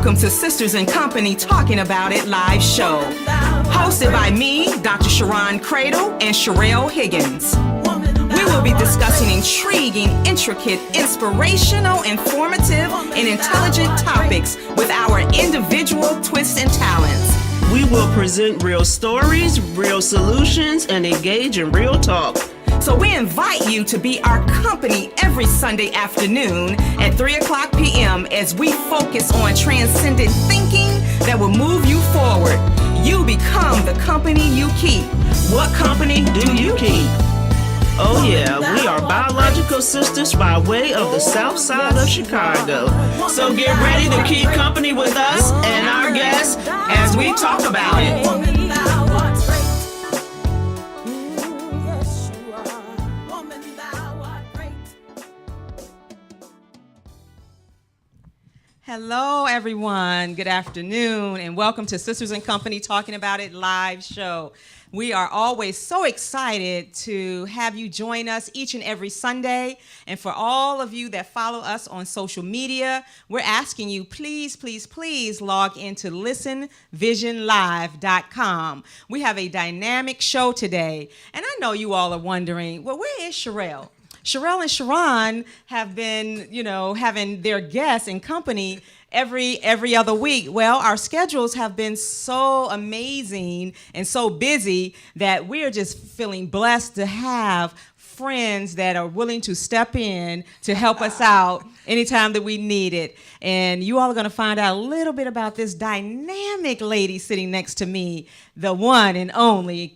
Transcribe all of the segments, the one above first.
Welcome to Sisters in Company Talking About It live show. Hosted by me, Dr. Sharon Cradle and Sherelle Higgins. We will be discussing intriguing, intricate, inspirational, informative, and intelligent topics with our individual twists and talents. We will present real stories, real solutions, and engage in real talk. So we invite you to be our company every Sunday afternoon at 3 o'clock p.m. as we focus on transcendent thinking that will move you forward. You become the company you keep. What company do you keep? Oh yeah, we are biological sisters by way of the south side of Chicago. So get ready to keep company with us and our guests as we talk about it. Hello, everyone. Good afternoon, and welcome to Sisters in Company Talking About It live show. We are always so excited to have you join us each and every Sunday. And for all of you that follow us on social media, we're asking you, please, please, please log into listenvisionlive.com. We have a dynamic show today. And I know you all are wondering, well, where is Sherelle? Sherelle and Sharon have been, having their guests in company every other week. Well, our schedules have been so amazing and so busy that we're just feeling blessed to have friends that are willing to step in to help us out anytime that we need it. And you all are going to find out a little bit about this dynamic lady sitting next to me, the one and only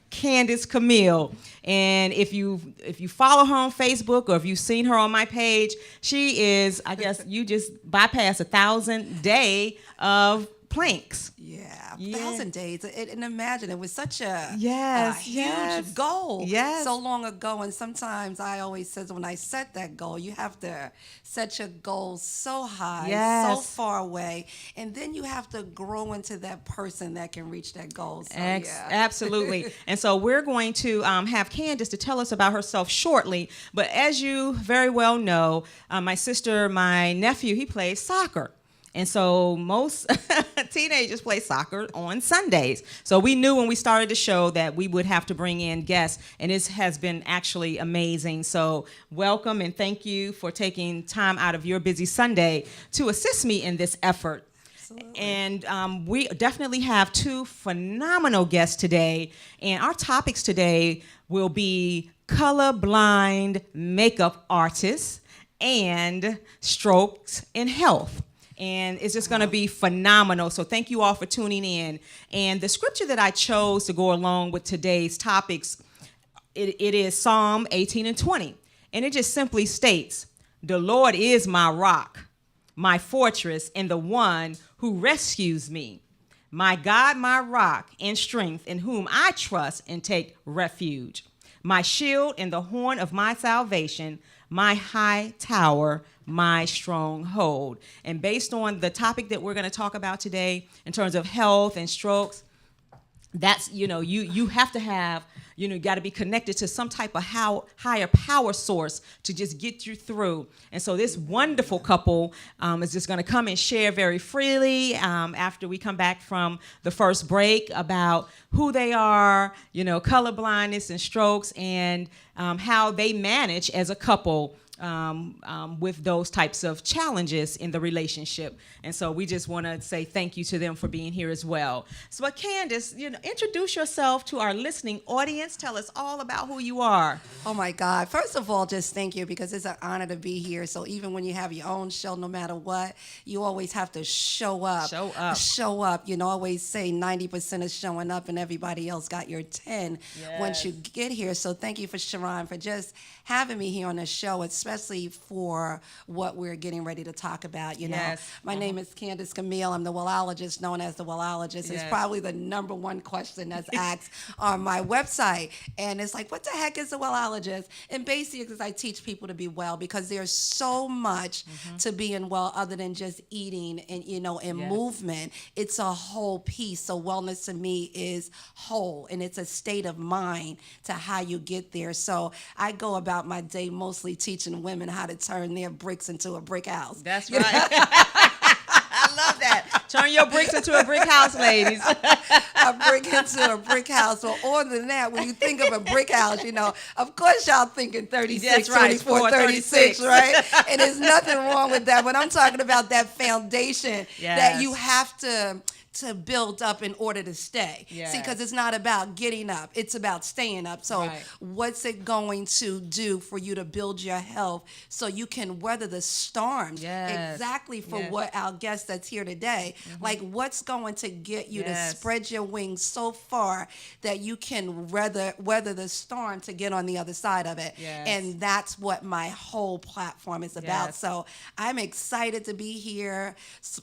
Candace Camille. And if you follow her on Facebook or if you've seen her on my page, she is, I guess you just bypassed 1,000 days of planks. Yeah, 1,000 days. And imagine, it was such a huge goal so long ago. And sometimes I always says when I set that goal, you have to set your goals so high, so far away. And then you have to grow into that person that can reach that goal. So, Absolutely. And so we're going to have Candace to tell us about herself shortly. But as you very well know, my nephew, he plays soccer. And so most teenagers play soccer on Sundays. So we knew when we started the show that we would have to bring in guests, and this has been actually amazing. So welcome and thank you for taking time out of your busy Sunday to assist me in this effort. Absolutely. And we definitely have two phenomenal guests today. And our topics today will be colorblind makeup artists and strokes in health. And it's just going to be phenomenal. So thank you all for tuning in. And the scripture that I chose to go along with today's topics, it is Psalm 18 and 20. And it just simply states, "The Lord is my rock, my fortress, and the one who rescues me. My God, my rock and strength, in whom I trust and take refuge. My shield and the horn of my salvation, my high tower, my stronghold." And based on the topic that we're going to talk about today in terms of health and strokes, that's, you have to have, got to be connected to some type of higher power source to just get you through. And so this wonderful couple is just going to come and share very freely after we come back from the first break about who they are, color blindness and strokes, and how they manage as a couple with those types of challenges in the relationship. And so we just want to say thank you to them for being here as well. So Candace, introduce yourself to our listening audience. Tell us all about who you are. Oh my God. First of all, just thank you, because it's an honor to be here. So even when you have your own show, no matter what, you always have to show up. Show up. Always say 90% is showing up and everybody else got your 10 once you get here. So thank you for Sharon for just having me here on the show, especially for what we're getting ready to talk about. My name is Candace Camille. I'm the wellologist, known as the wellologist. It's probably the number one question that's asked on my website. And it's like, what the heck is a wellologist? And basically, because I teach people to be well, because there's so much to being well other than just eating and, and movement. It's a whole piece. So wellness to me is whole, and it's a state of mind to how you get there. So I go about my day mostly teaching women how to turn their bricks into a brick house. That's right. I love Turn your bricks into a brick house, ladies. A brick into a brick house. Or more than that, when you think of a brick house, of course y'all thinking 36, That's right, 24, 36, right? And there's nothing wrong with that. But I'm talking about that foundation that you have to build up in order to stay. Yes. See, because it's not about getting up. It's about staying up. So what's it going to do for you to build your health so you can weather the storms? Yes. Exactly for what our guest that's here today. Like, what's going to get you to spread your wings so far that you can weather the storm to get on the other side of it? Yes. And that's what my whole platform is about. So I'm excited to be here.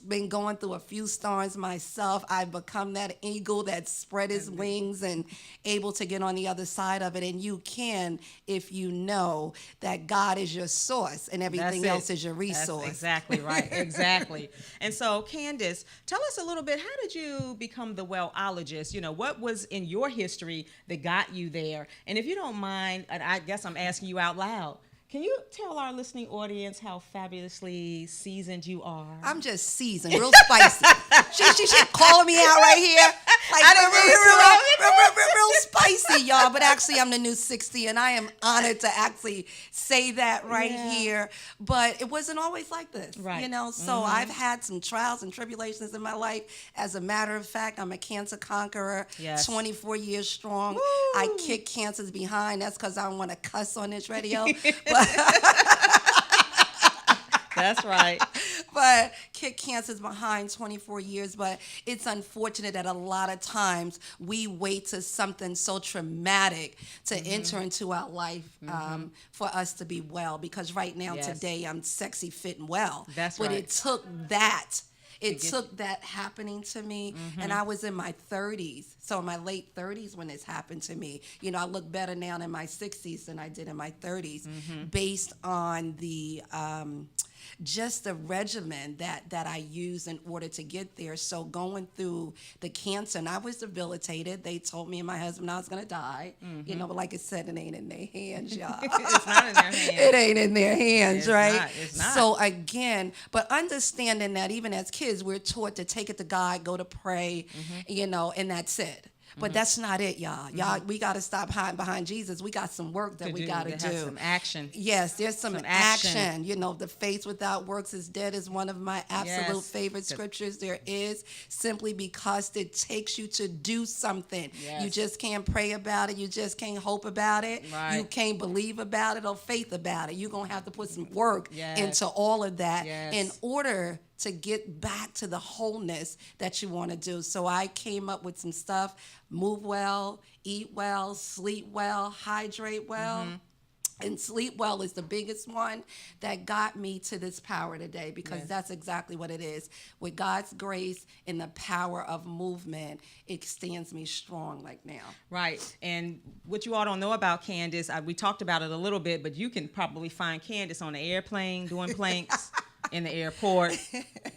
Been going through a few storms myself. I've become that eagle that spread his wings and able to get on the other side of it. And you can if you know that God is your source and everything else is your resource. That's exactly right. Exactly. And so, Candace, tell us a little bit, how did you become the wellologist? What was in your history that got you there? And if you don't mind, and I guess I'm asking you out loud, can you tell our listening audience how fabulously seasoned you are? I'm just seasoned, real spicy. she calling me out right here. Like, real spicy, y'all. But actually, I'm the new 60, and I am honored to actually say that right here. But it wasn't always like this, right? So I've had some trials and tribulations in my life. As a matter of fact, I'm a cancer conqueror. 24 years strong. Woo! I kick cancers behind. That's because I don't want to cuss on this radio. That's right. But kick cancers behind 24 years. But it's unfortunate that a lot of times we wait to something so traumatic to enter into our life for us to be well. Because right now, today, I'm sexy, fit, and well. That's but right. It took that. It took that happening to me, and I was in my 30s, so in my late 30s when this happened to me. I look better now in my 60s than I did in my 30s, based on the just the regimen that I used in order to get there. So going through the cancer, and I was debilitated. They told me and my husband I was going to die. But like I said, it ain't in their hands, y'all. It's not in their hands. It ain't in their hands, it's right? It's not. So again, but understanding that even as kids, we're taught to take it to God, go to pray, and that's it. But that's not it, y'all. We got to stop hiding behind Jesus. We got some work that we got to do. Some action. Yes, there's some action. The faith without works is dead is one of my absolute favorite scriptures there is, simply because it takes you to do something. Yes. You just can't pray about it. You just can't hope about it. Right. You can't believe about it or faith about it. You're going to have to put some work into all of that in order to get back to the wholeness that you want to do. So I came up with some stuff: move well, eat well, sleep well, hydrate well. And sleep well is the biggest one that got me to this power today, because that's exactly what it is. With God's grace and the power of movement, it stands me strong like now. Right. And what you all don't know about Candace, we talked about it a little bit, but you can probably find Candace on the airplane doing planks. In the airport,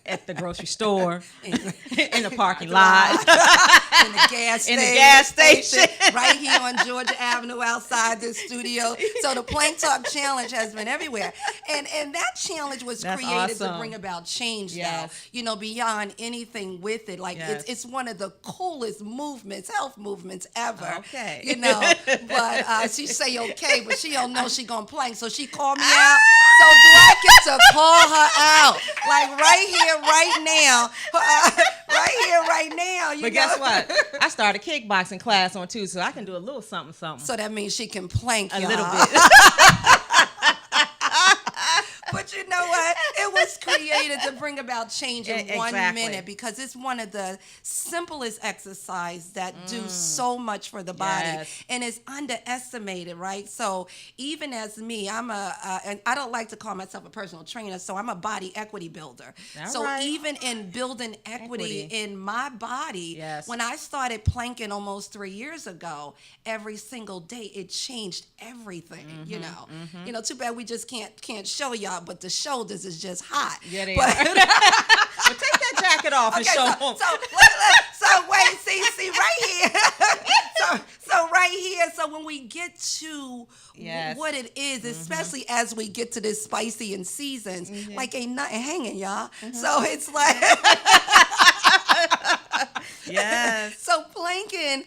at the grocery store, in the parking lot, in the gas station, right here on Georgia Avenue outside this studio. So the Plank Talk Challenge has been everywhere. And that challenge was created to bring about change now, beyond anything with it. Like it's one of the coolest movements, health movements ever. Okay. But she say okay, but she don't know she gonna plank. So she called me out. So do I get to call her out? Like right here, right now. Right here, right now. But guess what? I started kickboxing class on Tuesday, so I can do a little something. So that means she can plank, a little bit. But you know what? It was created to bring about change in 1 minute, because it's one of the simplest exercises that do so much for the body, and it's underestimated, right? So even as me, I'm and I don't like to call myself a personal trainer, so I'm a body equity builder. Even in building equity in my body, when I started planking almost 3 years ago, every single day it changed everything. Too bad we just can't show y'all, but the shoulders is just hot. Yeah, they are. But take that jacket off and show them. So wait, see right here. so right here. So when we get to what it is, especially as we get to this spicy and seasons, like ain't nothing hanging, y'all. So it's like. Yes. So planking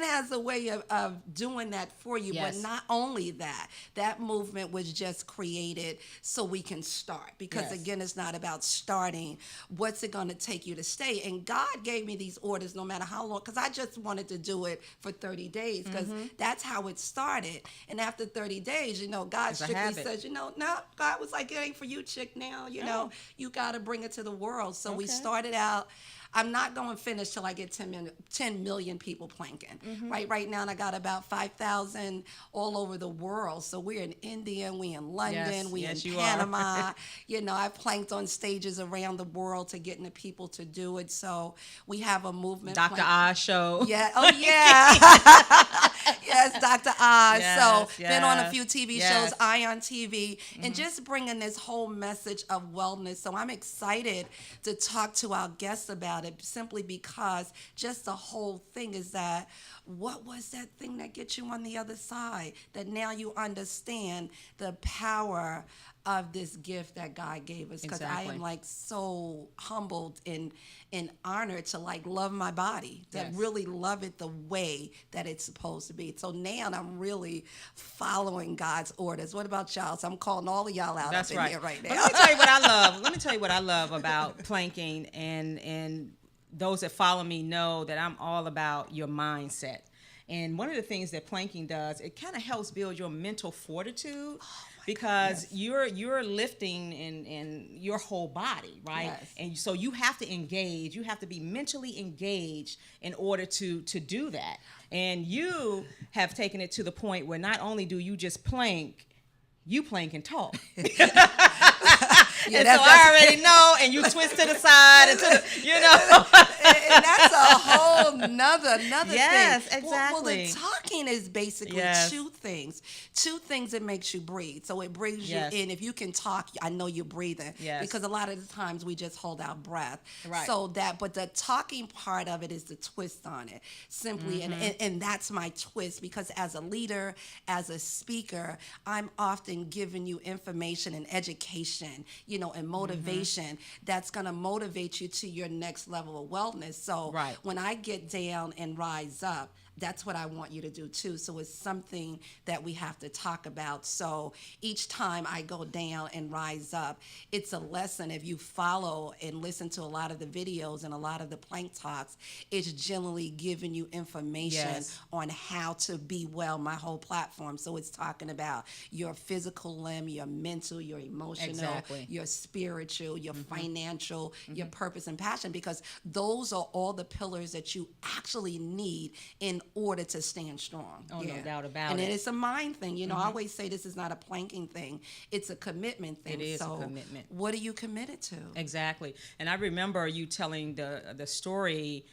has a way of doing that for you. Yes. But not only that, that movement was just created so we can start. Because Yes. again, it's not about starting. What's it going to take you to stay? And God gave me these orders no matter how long, because I just wanted to do it for 30 days because that's how it started. And after 30 days, God It's a strictly habit. says, no, God was like, it ain't for you, chick, now. You got to bring it to the world. So we Okay. started out. I'm not going to finish till I get 10 million people planking. Right now, I got about 5,000 all over the world. So we're in India, we in London, we Yes, in you Panama. I've planked on stages around the world to getting the people to do it. So we have a movement. Dr. Oz show. Yeah. Oh, yeah. Yes, Dr. Oz. Yes, So been on a few TV yes. shows, Ion TV, and just bringing this whole message of wellness. So I'm excited to talk to our guests about it, simply because just the whole thing is that what was that thing that gets you on the other side? That now you understand the power of this gift that God gave us. Because I Exactly. am like so humbled and honored to like love my body, to Yes. really love it the way that it's supposed to be. So now I'm really following God's orders. What about y'all? So I'm calling all of y'all out That's up right. in here right But now. let me tell you what I love. Let me tell you what I love about planking, and those that follow me know that I'm all about your mindset. And one of the things that planking does, it kind of helps build your mental fortitude. Because you're lifting in your whole body, right? Yes. And so you have to engage. You have to be mentally engaged in order to do that. And you have taken it to the point where not only do you just plank, you plank and talk. Yeah, And so I already know, and you twist to the side, and and that's a whole nother Yes, thing. exactly. Well, the talking is basically Yes. two things that makes you breathe. So it brings Yes. you in. If you can talk, I know you're breathing. Yes. Because a lot of the times we just hold our breath. Right. So but the talking part of it is the twist on it, simply, and that's my twist. Because as a leader, as a speaker, I'm often giving you information and education, and motivation that's going to motivate you to your next level of wellness. So Right. when I get down and rise up, that's what I want you to do too. So it's something that we have to talk about. So each time I go down and rise up, it's a lesson. If you follow and listen to a lot of the videos and a lot of the plank talks, it's generally giving you information Yes. on how to be well, my whole platform. So it's talking about your physical limb, your mental, your emotional, Exactly. your spiritual, your financial, your purpose and passion, because those are all the pillars that you actually need in order to stand strong. Oh, no doubt about and it. it's a mind thing. I always say this is not a planking thing. It's a commitment thing. It is a so commitment. what are you committed to? Exactly. And I remember you telling the story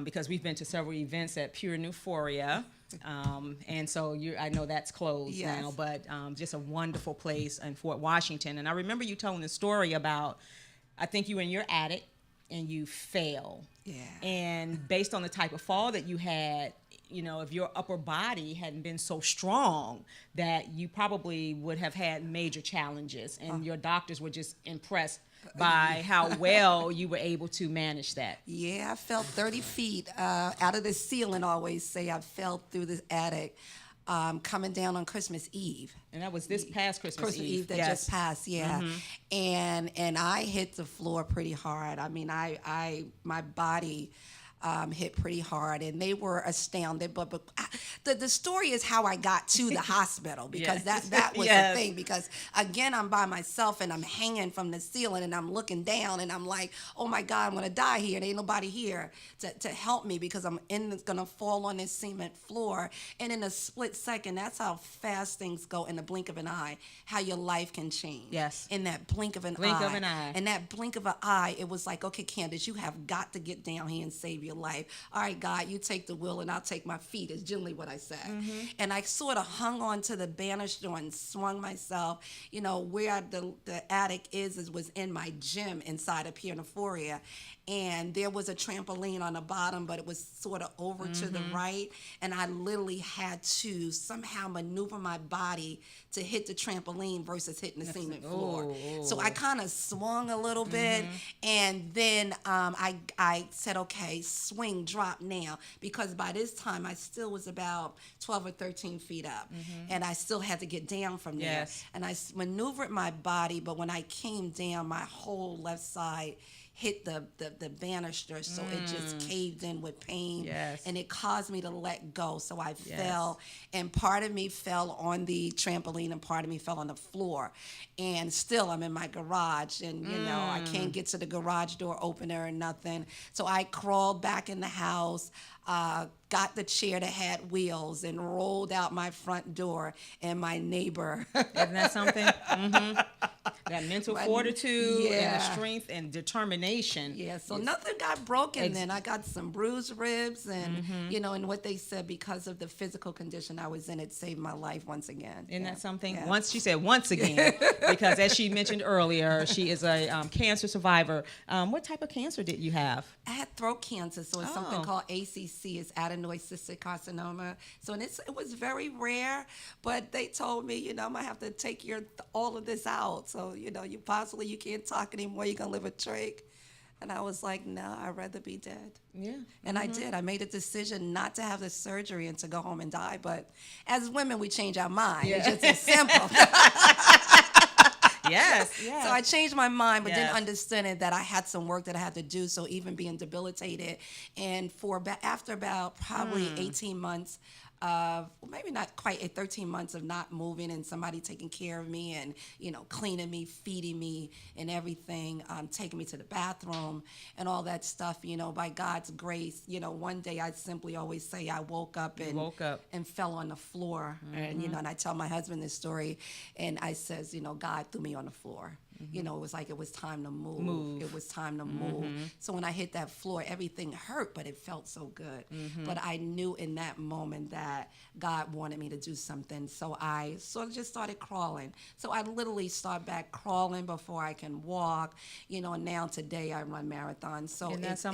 because we've been to several events at Pure Euphoria. And so I know that's closed Yes. now, but just a wonderful place in Fort Washington. And I remember you telling the story about, I think you were in your attic and you fell. Yeah. And based on the type of fall that you had, if your upper body hadn't been so strong, that you probably would have had major challenges, and your doctors were just impressed by how well you were able to manage that. Yeah, I fell 30 feet out of the ceiling. I always say I fell through the attic coming down on Christmas Eve. And that was this past Christmas Eve. that Yes. just passed, yeah. And I hit the floor pretty hard. I mean, my body hit pretty hard, and they were astounded. But the story is how I got to the hospital, because Yes. that was Yes. the thing. Because again, I'm by myself and I'm hanging from the ceiling and I'm looking down and I'm like, oh my God, I'm gonna die here. There ain't nobody here to help me, because I'm gonna fall on this cement floor. And in a split second, that's how fast things go in the blink of an eye. How your life can change. Yes. In that blink of an Blink eye. of an eye. And that blink of an eye, it was like, okay, Candace, you have got to get down here and save your life. All right, God, you take the wheel and I'll take my feet, is generally what I said. And I sort of hung on to the banister and swung myself. Where the attic was in my gym inside of Pure Euphoria. and there was a trampoline on the bottom, but it was sort of over to the right, and I literally had to somehow maneuver my body to hit the trampoline versus hitting the cement floor. So I kind of swung a little bit, and then I said, okay, swing, drop now, because by this time I still was about 12 or 13 feet up, and I still had to get down from there. Yes. And I maneuvered my body, but when I came down, my whole left side hit the banister, so it just caved in with pain, and it caused me to let go. So I fell, and part of me fell on the trampoline, and part of me fell on the floor. And still, I'm in my garage, and you know, I can't get to the garage door opener or nothing. So I crawled back in the house, got the chair that had wheels, and rolled out my front door, and my neighbor. Isn't that something? That mental fortitude and the strength and determination. Yeah, so nothing got broken then. I got some bruised ribs, and you know, and what they said, because of the physical condition I was in, it saved my life once again. Isn't that something? Yeah. She said once again, because as she mentioned earlier, she is a cancer survivor. What type of cancer did you have? I had throat cancer, so it's something called ACC. It's adenoid cystic carcinoma. So it was very rare, but they told me, you know, I'm gonna have to take all of this out. So, you know, you can't talk anymore. You're gonna live a trach. And I was like, no, I'd rather be dead. Yeah. And I did. I made a decision not to have the surgery and to go home and die. But as women, we change our mind. Yeah. It's just as simple. Yes. So I changed my mind, but then understanding that I had some work that I had to do. So even being debilitated, and after about probably 18 months of, maybe not quite 13 months of not moving, and somebody taking care of me, and you know, cleaning me, feeding me, and everything, taking me to the bathroom and all that stuff. You know, by God's grace, you know, one day I simply always say I woke up and fell on the floor, and you know, and I tell my husband this story, and I says, you know, God threw me on the floor. You know, it was like it was time to move. It was time to move. So when I hit that floor, everything hurt, but it felt so good. But I knew in that moment that God wanted me to do something. So I sort of just started crawling. So I literally start back crawling before I can walk. You know, and now today I run marathons. So it's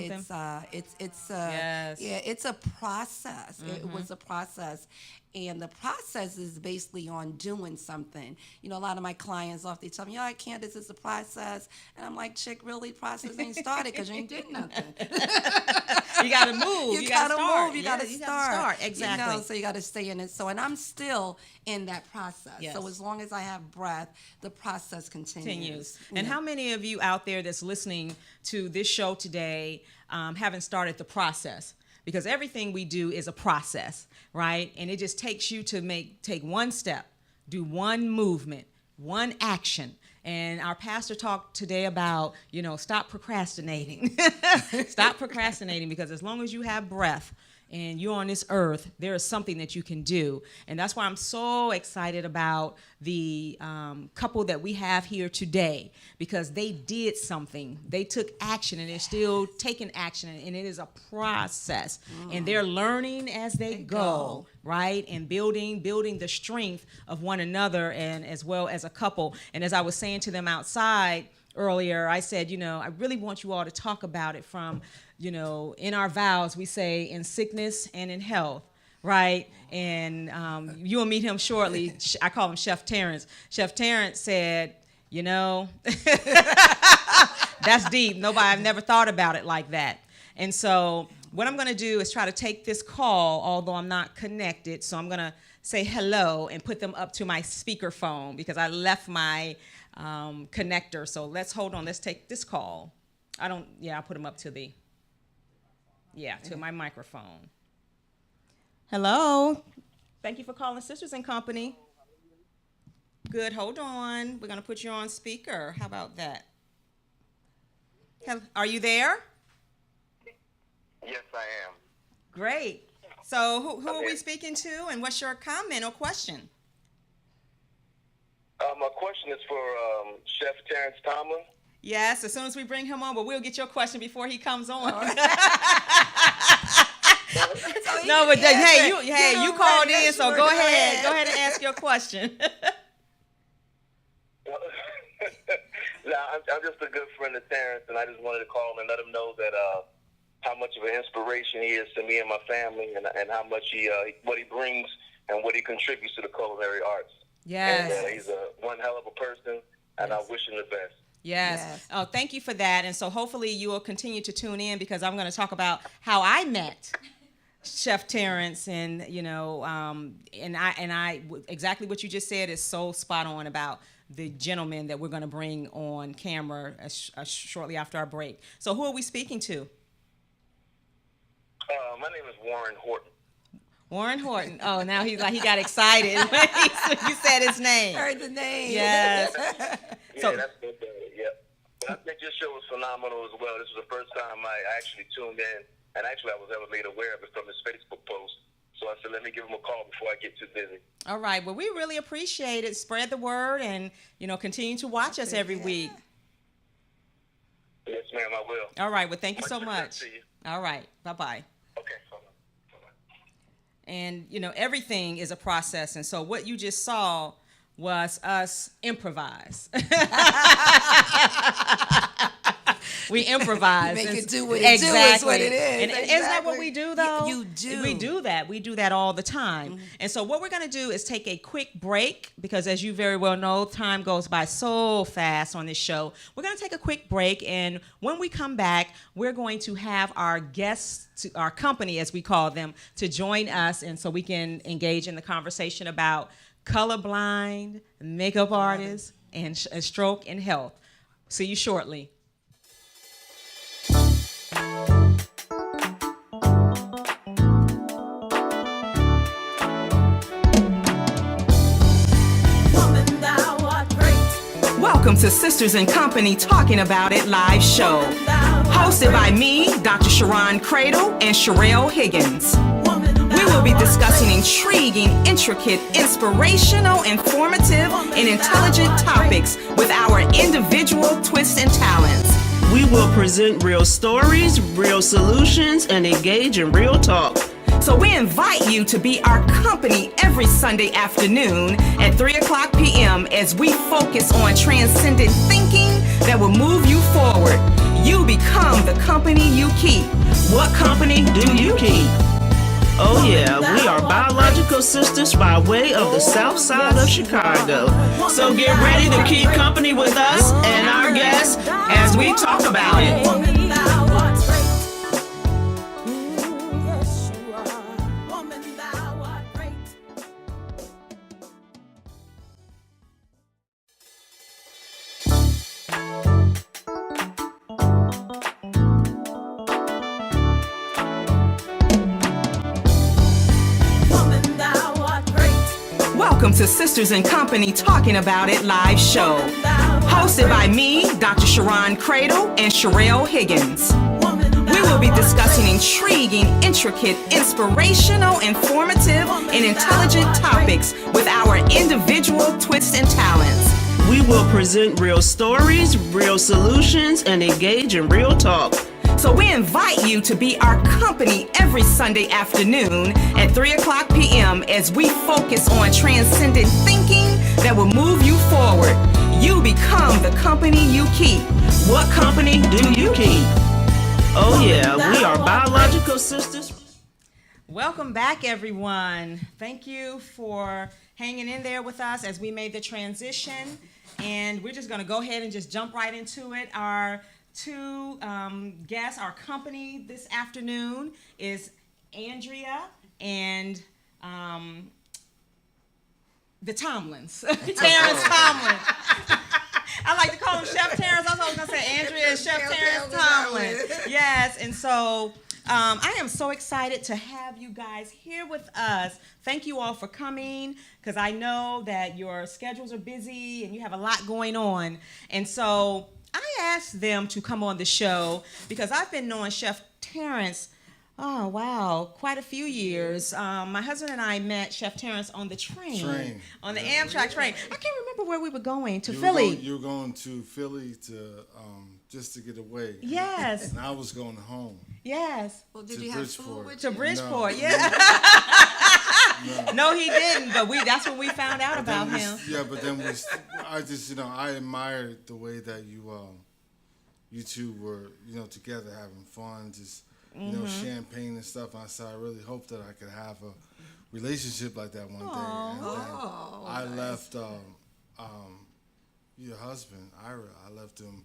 a process. It was a process. And the process is basically on doing something. You know, a lot of my clients often tell me, oh, I can't, this is the process. And I'm like, chick, really, process ain't started because you ain't did nothing. You got to move. You got to move. You got to start. Exactly. You know, so you got to stay in it. So, and I'm still in that process. Yes. So as long as I have breath, the process continues. And how many of you out there that's listening to this show today haven't started the process? Because everything we do is a process, right? And it just takes you to take one step, do one movement, one action. And our pastor talked today about, you know, stop procrastinating. Stop procrastinating, because as long as you have breath and you're on this earth, there is something that you can do. And that's why I'm so excited about the couple that we have here today, because they did something. They took action, and they're still taking action, and it is a process. And they're learning as they go, right? And building the strength of one another, and as well as a couple. And as I was saying to them outside earlier, I said, you know, I really want you all to talk about it from, you know, in our vows, we say in sickness and in health, right? And you'll meet him shortly. I call him Chef Terrence. Chef Terrence said, you know, that's deep. I've never thought about it like that. And so what I'm going to do is try to take this call, although I'm not connected. So I'm going to say hello and put them up to my speakerphone, because I left my connector. So let's hold on. Let's take this call. I'll put them up to to my microphone. Hello. Thank you for calling Sisters and Company. Good. Hold on. We're going to put you on speaker. How about that? Are you there? Yes, I am. Great. So who are we speaking to, and what's your comment or question? My question is for Chef Terrence Tomlin. Yes, as soon as we bring him on, but we'll get your question before he comes on. No, but you called in, so go ahead and ask your question. I'm just a good friend of Terrence, and I just wanted to call him and let him know that how much of an inspiration he is to me and my family, and how much what he brings and what he contributes to the culinary arts. Yes. And he's one hell of a person, and I wish him the best. Yes. Oh, thank you for that. And so hopefully you will continue to tune in, because I'm going to talk about how I met Chef Terrence, and and I exactly what you just said is so spot on about the gentleman that we're going to bring on camera shortly after our break. So who are we speaking to? My name is Warren Horton. Warren Horton. Oh, now he got excited when you said his name. Heard the name. Yes. Yeah, that's good. Yep. But I think your show was phenomenal as well. This was the first time I actually tuned in, and actually I was ever made aware of it from his Facebook post. So I said, let me give him a call before I get too busy. All right. Well, we really appreciate it. Spread the word, and continue to watch us every week. Yes, ma'am, I will. All right. Well, thank you so much. To you. All right. Bye-bye. Okay. And, everything is a process. And so what you just saw was us improvise. We improvise. Make it do what it do is what it is. And isn't that what we do, though? You do. We do that. We do that all the time. Mm-hmm. And so what we're going to do is take a quick break, because as you very well know, time goes by so fast on this show. We're going to take a quick break, and when we come back, we're going to have our guests, our company, as we call them, to join us, and so we can engage in the conversation about colorblind, makeup artists, and stroke and health. See you shortly. Welcome to Sisters in Company Talking About It live show. Hosted by me, Dr. Sharon Cradle, and Sherelle Higgins. We will be discussing intriguing, intricate, inspirational, informative, and intelligent topics with our individual twists and talents. We will present real stories, real solutions, and engage in real talk. So we invite you to be our company every Sunday afternoon at 3:00 p.m. as we focus on transcendent thinking that will move you forward. You become the company you keep. What company do you keep? Oh yeah, we are biological sisters by way of the south side of Chicago. So get ready to keep company with us and our guests as we talk about it. Welcome to Sisters in Company Talking About It live show. Hosted by me, Dr. Sharon Cradle, and Sherelle Higgins. We will be discussing intriguing, intricate, inspirational, informative, and intelligent topics with our individual twists and talents. We will present real stories, real solutions, and engage in real talk. So we invite you to be our company every Sunday afternoon at 3:00 p.m. as we focus on transcendent thinking that will move you forward. You become the company you keep. What company do you keep? Oh yeah, we are biological sisters. Welcome back, everyone. Thank you for hanging in there with us as we made the transition. And we're just going to go ahead and just jump right into it. Our two guests, our company this afternoon is Andrea and the Tomlins, Terrence Tomlin. I like to call him Chef Terrence. I was always going to say Andrea and Chef Terrence Tomlin. Yes, and so I am so excited to have you guys here with us. Thank you all for coming, because I know that your schedules are busy and you have a lot going on. And so I asked them to come on the show because I've been knowing Chef Terrence, oh, wow, quite a few years. My husband and I met Chef Terrence on the train. On the Amtrak train. I can't remember where we were going, to Philly. You were going to Philly to just to get away. Yes. And I was going home. Yes. Well, did you have food with to you? Bridgeport, No. yeah. No, he didn't. But that's when we found out about him. Yeah, but then I just, I admired the way that you two were, together having fun, just, champagne and stuff. And I said, I really hope that I could have a relationship like that one day. And then I left your husband, Ira, I left him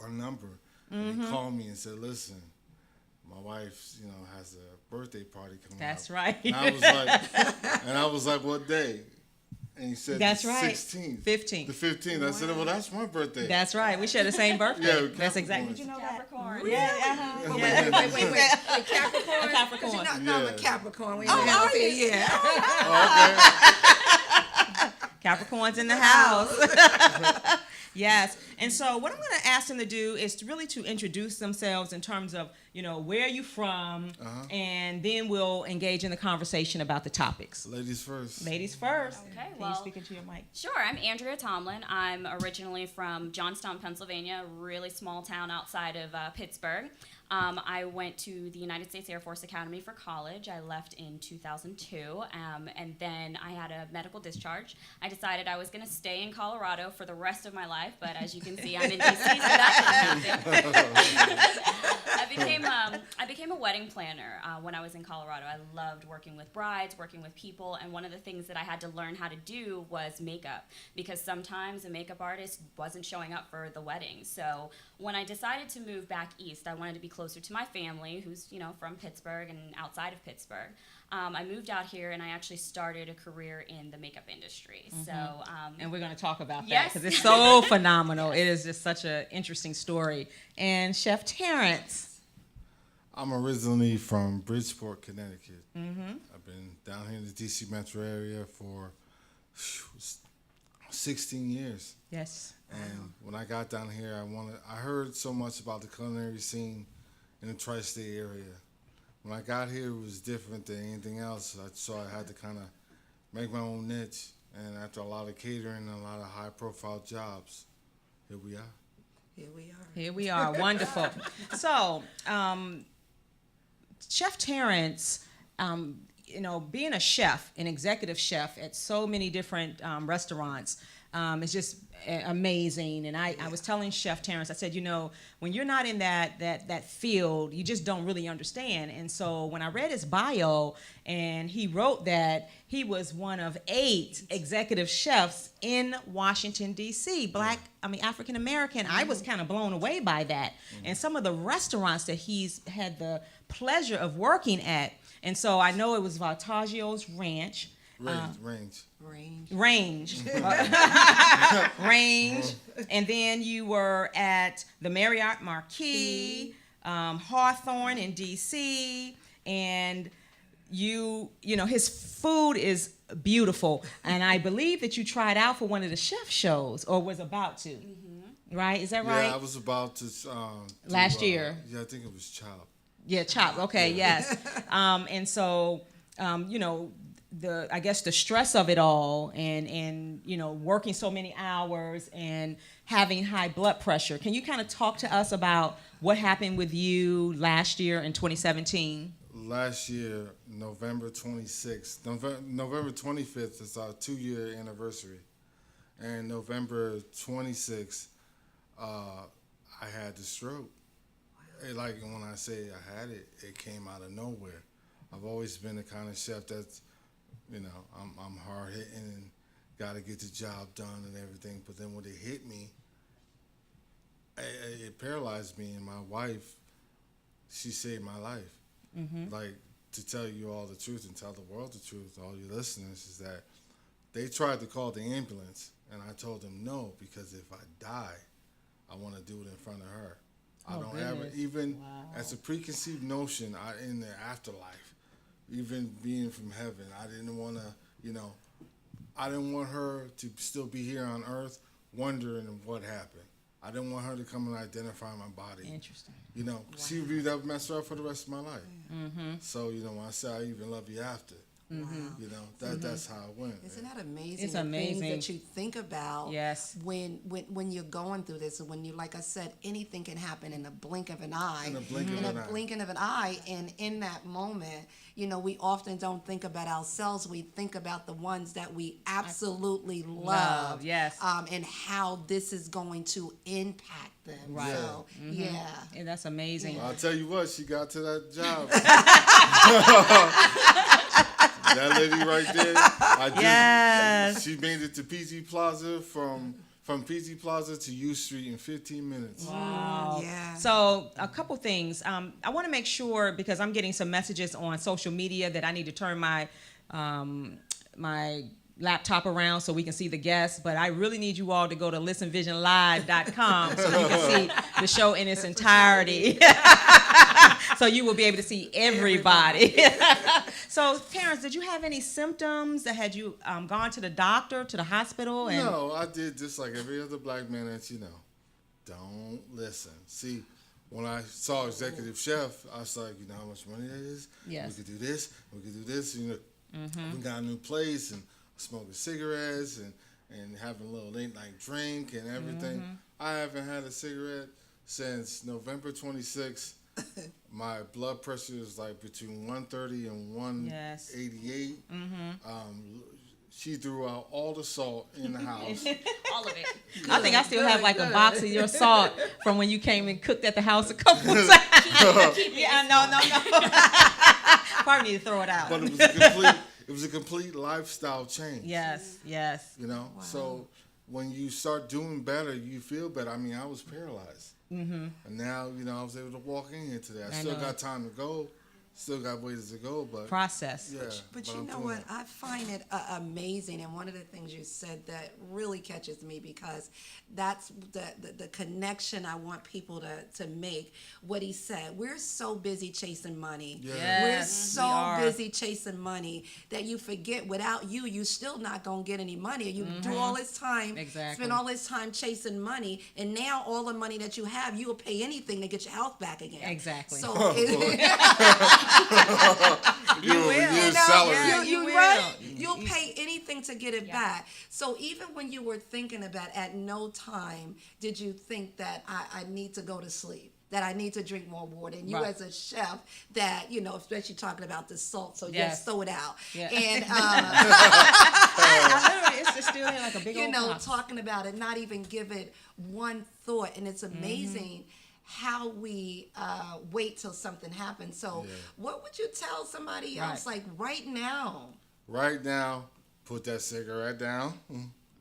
our number. And he called me and said, listen, my wife, has a birthday party coming up. That's right. And I was like, what day? And he said, that's the right. 16th. 15th. The 15th. I said, well, that's my birthday. That's right. We share the same birthday. Yeah, that's exactly. Did you know Capricorn. that? Yeah. Wait. Capricorn? A Capricorn. No, I'm a Capricorn. We yeah. Okay. Capricorn's in the house. Yes. And so what I'm going to ask them to do is to introduce themselves in terms of, where are you from, and then we'll engage in the conversation about the topics. Ladies first. Ladies first. Okay, Can you speak into your mic? Sure. I'm Andrea Tomlin. I'm originally from Johnstown, Pennsylvania, a really small town outside of Pittsburgh. I went to the United States Air Force Academy for college. I left in 2002, and then I had a medical discharge. I decided I was going to stay in Colorado for the rest of my life, but as you can see, I'm in D.C., so that didn't happen. I became a wedding planner when I was in Colorado. I loved working with brides, working with people, and one of the things that I had to learn how to do was makeup, because sometimes a makeup artist wasn't showing up for the wedding. So when I decided to move back east, I wanted to be closer to my family, who's from Pittsburgh and outside of Pittsburgh. I moved out here and I actually started a career in the makeup industry. Mm-hmm. So, and we're going to talk about that yes. because it's so phenomenal. It is just such an interesting story. And Chef Terrence. I'm originally from Bridgeport, Connecticut. Mm-hmm. I've been down here in the D.C. metro area for 16 years. Yes. And when I got down here, I heard so much about the culinary scene in the tri-state area. When I got here, it was different than anything else. So I had to kind of make my own niche. And after a lot of catering and a lot of high-profile jobs, here we are. Here we are. Wonderful. So, Chef Terrence, being a chef, an executive chef at so many different restaurants, is just amazing. And I was telling Chef Terrence, I said, when you're not in that field, you just don't really understand. And so when I read his bio, and he wrote that he was one of 8 executive chefs in Washington, D.C., African American, I was kind of blown away by that. And some of the restaurants that he's had the pleasure of working at. And so I know it was Valtaggio's Ranch. Range. And then you were at the Marriott Marquis, Hawthorne in D.C., and his food is beautiful. And I believe that you tried out for one of the chef shows or was about to. Mm-hmm. Right? Is that right? Yeah, I was about to. Last year. Yeah, I think it was Chop. Yeah, Chop. Okay, yes. And so, I guess the stress of it all and working so many hours and having high blood pressure. Can you kind of talk to us about what happened with you last year in 2017? Last year, November 26th, November 25th is our 2-year anniversary. And November 26th, I had the stroke. Like when I say I had it, it came out of nowhere. I've always been the kind of chef that's, I'm hard hitting and got to get the job done and everything. But then when it hit me, it paralyzed me. And my wife, she saved my life. Mm-hmm. Like, to tell you all the truth and tell the world the truth, all your listeners, is that they tried to call the ambulance. And I told them no, because if I die, I want to do it in front of her. I don't ever, even as a preconceived notion in the afterlife, even being from heaven, I didn't want to, I didn't want her to still be here on earth wondering what happened. I didn't want her to come and identify my body. Interesting. She would be that messed up for the rest of my life. Mm-hmm. So, when I say I even love you after, You know, that's how it went. Isn't man. that amazing? It's the amazing. things that you think about Yes. when you're going through this, and when you, like I said, anything can happen in the blink of an eye. In the blink of an eye. Blinking of an eye, and in that moment, you know, we often don't think about ourselves. We think about the ones that we absolutely love. Yes. And how this is going to impact them. Right. So, yeah. And that's amazing. Well, I'll tell you what, she got to that job. That lady right there. Yes. She made it to PG Plaza from PG Plaza to U Street in 15 minutes. Wow. Yeah. So a couple things. I want to make sure, because I'm getting some messages on social media, that I need to turn my my laptop around so we can see the guests, but I really need you all to go to listenvisionlive.com so you can see the show in its entirety. So you will be able to see everybody. So, Terrence, did you have any symptoms? Had you gone to the doctor, to the hospital? And No, I did just like every other black man that you know. Don't listen. See, when I saw Executive Chef, I was like, you know how much money that is? Yes. We could do this, we could do this. You know, we got a new place and smoking cigarettes and having a little late night drink and everything. I haven't had a cigarette since November 26th. My blood pressure is like between 130 and 188. She threw out all the salt in the house. All of it. I think I still have like a box of your salt from when you came and cooked at the house a couple of times. Yeah, no. Probably need to throw it out. But it was a complete lifestyle change. Yes. You know, so when you start doing better, you feel better. I mean, I was paralyzed. And now, you know, I was able to walk in here today. I still got time to go, still got ways to go, but Process. yeah. But you I'm know doing what? it. I find it amazing, and one of the things you said that really catches me, because that's the connection I want people to make. What he said, we're so busy chasing money. Yeah. We're Yes, so we are. busy chasing money that you forget without you still not gonna get any money. You do all this time, Exactly. spend all this time chasing money, and now all the money that you have, you will pay anything to get your health back again. Exactly. So You will. you know, Salary. you will. right? You'll pay anything to get it back. So even when you were thinking about, at no time did you think that I need to go to sleep, that I need to drink more water. And you Right. as a chef, that, you know, especially talking about the salt, so Yes. just throw it out. Yeah. And I literally, it's just still in like a big you old know, box. talking about it, not even give it one thought. And it's amazing how we wait till something happens. So what would you tell somebody else, like right now? Right now, put that cigarette down.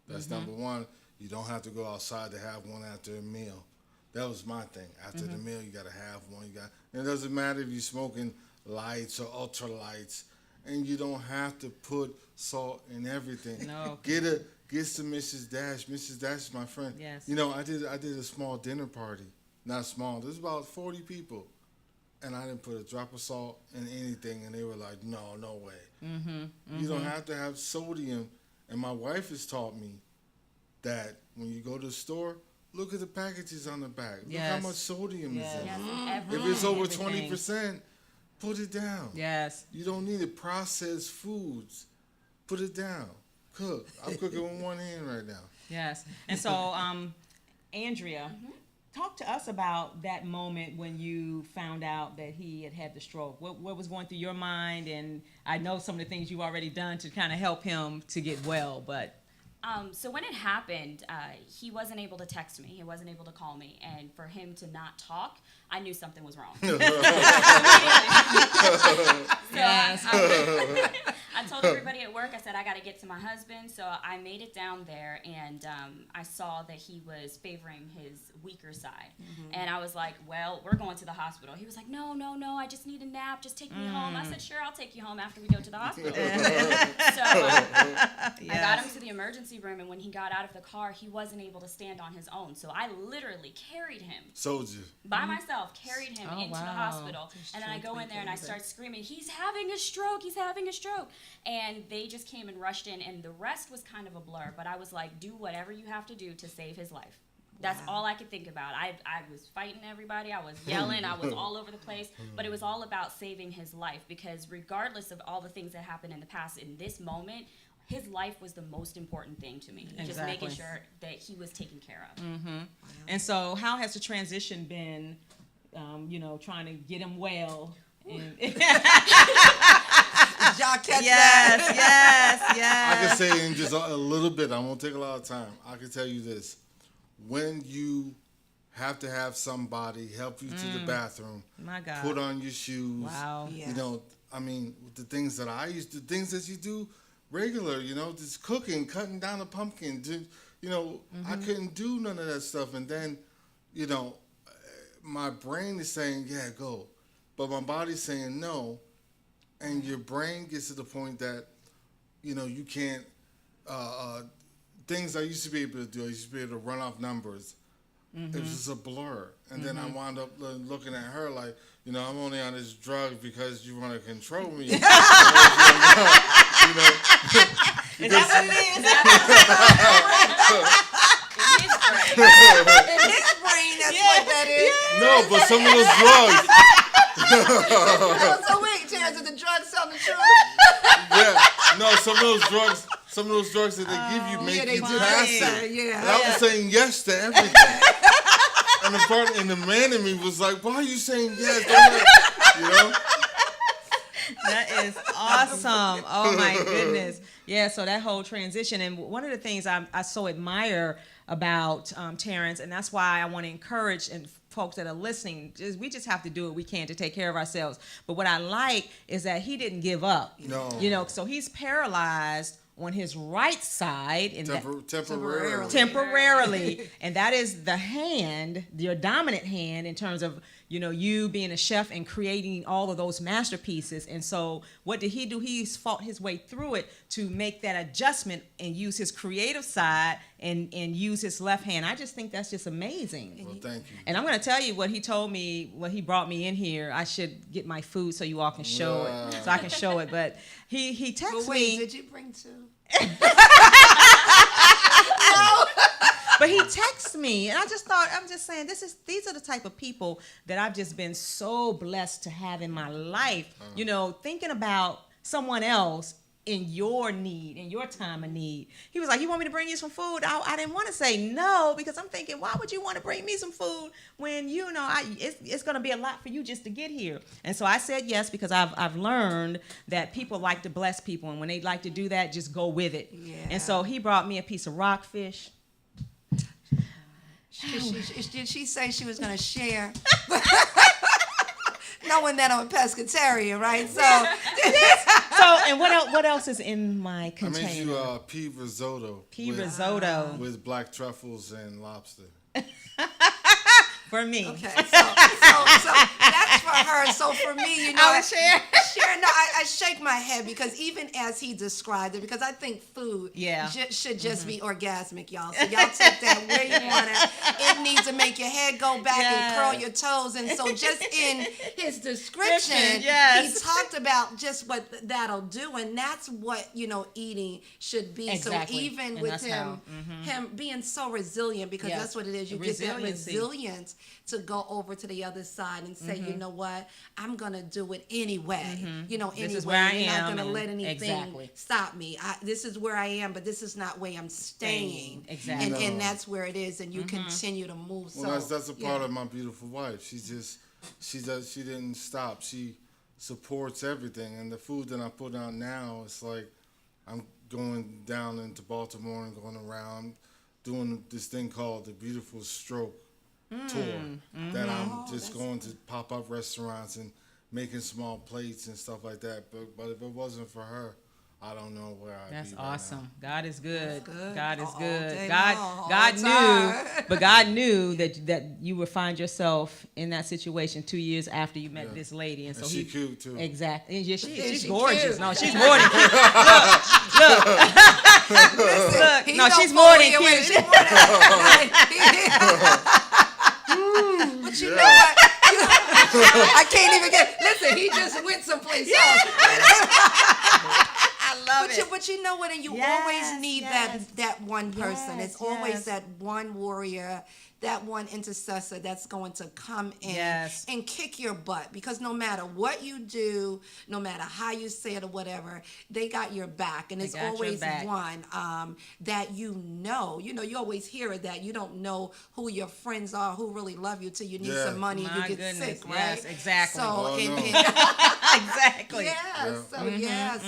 That's number one. You don't have to go outside to have one after a meal. That was my thing. After the meal, you got to have one. And it doesn't matter if you're smoking lights or ultra lights, and you don't have to put salt in everything. No. Get some Mrs. Dash. Mrs. Dash is my friend. Yes. You know, I did a small dinner party. Not small. There's about 40 people, and I didn't put a drop of salt in anything, and they were like, "No way." You don't have to have sodium. And my wife has taught me that when you go to the store, look at the packages on the back. Look how Yes. much sodium is in Yes, it. If it's over Everything. 20%, put it down. Yes. You don't need it. Processed foods, put it down. Cook. I'm cooking with one hand right now. Yes. And so, Andrea, talk to us about that moment when you found out that he had the stroke. What was going through your mind? And I know some of the things you've already done to kind of help him to get well, but So when it happened, he wasn't able to text me. He wasn't able to call me. And for him to not talk, I knew something was wrong. Yes. I told everybody at work, I said, I got to get to my husband. So I made it down there, and I saw that he was favoring his weaker side. And I was like, well, we're going to the hospital. He was like, no, I just need a nap. Just take me home. I said, sure, I'll take you home after we go to the hospital. So I got him to the emergency room, and when he got out of the car, he wasn't able to stand on his own. So I literally carried him Soldier. by myself, carried him Oh, into the wow. hospital, and then I go in there and I start screaming, he's having a stroke, and they just came and rushed in, and the rest was kind of a blur, but I was like, do whatever you have to do to save his life. That's all I could think about. I was fighting everybody. I was yelling. I was all over the place. But it was all about saving his life, because regardless of all the things that happened in the past, in this moment, his life was the most important thing to me. Exactly. Just making sure that he was taken care of. Wow. And so how has the transition been, trying to get him well? Y'all catch Yes. I can say in just a little bit, I won't take a lot of time. I can tell you this. When you have to have somebody help you to the bathroom, My God. put on your shoes, Wow. Yeah. the things that the things that you do regular, just cooking, cutting down a pumpkin, I couldn't do none of that stuff. And then, my brain is saying, yeah, go. But my body's saying no. And your brain gets to the point that, you can't, things I used to be able to do, I used to be able to run off numbers. It was just a blur. And then I wound up looking at her like, I'm only on this drug because you want to control me. Is that what it is? In his brain, that's what that is. No, but some of those drugs. So wait, Terrence, is the drug selling the truth? Yeah, no, some of those drugs that they give you make you passive. Yeah. And I was saying yes to everything. And the man in me was like, why are you saying yes? That is awesome. Oh my goodness. Yeah, so that whole transition, and one of the things I so admire about Terrence, and that's why I want to encourage and folks that are listening, we just have to do what we can to take care of ourselves. But what I like is that he didn't give up. No. So he's paralyzed on his right side, and temporarily, and that is the hand, your dominant hand, in terms of you being a chef and creating all of those masterpieces. And so what did he do? He's fought his way through it to make that adjustment and use his creative side and use his left hand. I just think that's just amazing. Well, thank you. And I'm going to tell you what he told me when he brought me in here. I should get my food so you all can show it, so I can show it. But he texted But wait, me. did you bring two? But he texts me, and I'm just saying, these are the type of people that I've just been so blessed to have in my life. Thinking about someone else in your need, in your time of need. He was like, you want me to bring you some food? I didn't want to say no, because I'm thinking, why would you want to bring me some food when, it's going to be a lot for you just to get here. And so I said yes, because I've learned that people like to bless people, and when they like to do that, just go with it. Yeah. And so he brought me a piece of rockfish. Did she say she was going to share? Knowing that I'm a pescatarian, right? So, And what else is in my container? I made you pea risotto. Risotto. With black truffles and lobster. For me. okay, so that's for her. So for me, I would share. No, I shake my head, because even as he described it, because I think food should just be orgasmic, y'all. So y'all take that where you want it. It needs to make your head go back and curl your toes. And so just in his description, he talked about just what that'll do. And that's what, eating should be. Exactly. So even And with that's him being so resilient, because that's what it is. You get that resilience to go over to the other side and say, you know what, I'm going to do it anyway. Anyway, This is where I you're am, not going to and let anything stop me. This is where I am, but this is not where I'm staying. Exactly. And that's where it is, and you continue to move. Well, that's a part of my beautiful wife. She didn't stop. She supports everything. And the food that I put out now, it's like I'm going down into Baltimore and going around doing this thing called the Beautiful Stroke tour, that I'm just going to pop-up restaurants and making small plates and stuff like that. But if it wasn't for her, I don't know where I'd be. That's right awesome. now. God is good. Good. God is All good. day God long, God all the knew, time. but God knew that you would find yourself in that situation 2 years after you met this lady, and so And she cute too. Exactly. And she's she gorgeous. cute? No, she's more than cute. Look. Look. He's No, she's more than away. cute. She's more than But you know what? I can't even listen, he just went someplace else. I love it. But you know what? And you always need that one person. Yes, It's always yes. that one warrior that one intercessor that's going to come in and kick your butt, because no matter what you do, no matter how you say it or whatever, they got your back. And it's always one that you always hear it, that you don't know who your friends are, who really love you, till you need some money and you get sick, right? Yes, exactly. So exactly.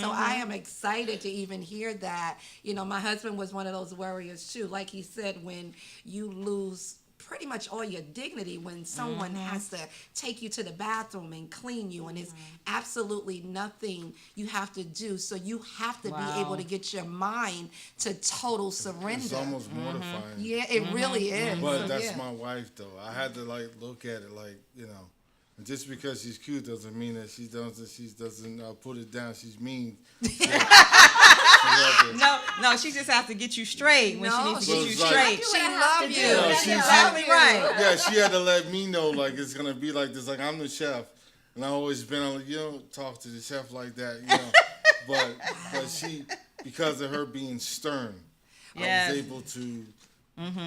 So I am excited to even hear that. My husband was one of those warriors too. Like he said, when you lose pretty much all your dignity, when someone has to take you to the bathroom and clean you, and it's absolutely nothing you have to do. So you have to be able to get your mind to total surrender. It's almost mortifying. Yeah, it really is. But that's my wife, though. I had to look at it and just because she's cute doesn't mean that she doesn't put it down. She's mean. No, she just has to get you straight when she needs to get you straight. She loves you. That's exactly right. Yeah, she had to let me know, it's going to be like this. Like, I'm the chef, and I've always been you don't talk to the chef like that, But she, because of her being stern, I was able to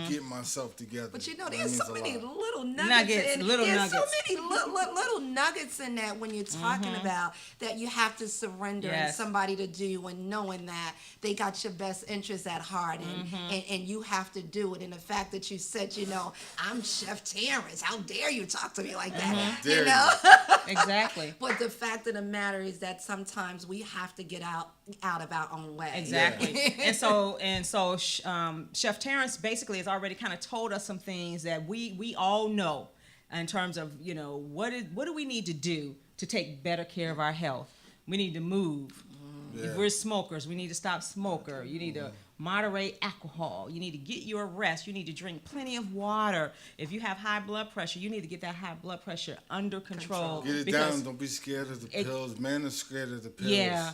get myself together. But there's so many little nuggets. There's so many little nuggets in that when you're talking about that you have to surrender and somebody to do, and knowing that they got your best interests at heart, and you have to do it. And the fact that you said, I'm Chef Terrence, how dare you talk to me like that? Exactly. But the fact of the matter is that sometimes we have to get out of our own way. Exactly. and so Chef Terrence basically has already kind of told us some things that we all know in terms of what do we need to do to take better care of our health. We need to move. If we're smokers, we need to stop smoker. You need to moderate alcohol. You need to get your rest. You need to drink plenty of water. If you have high blood pressure, you need to get that high blood pressure under control. Get it down. Don't be scared of the pills. Men are scared of the pills. Yeah.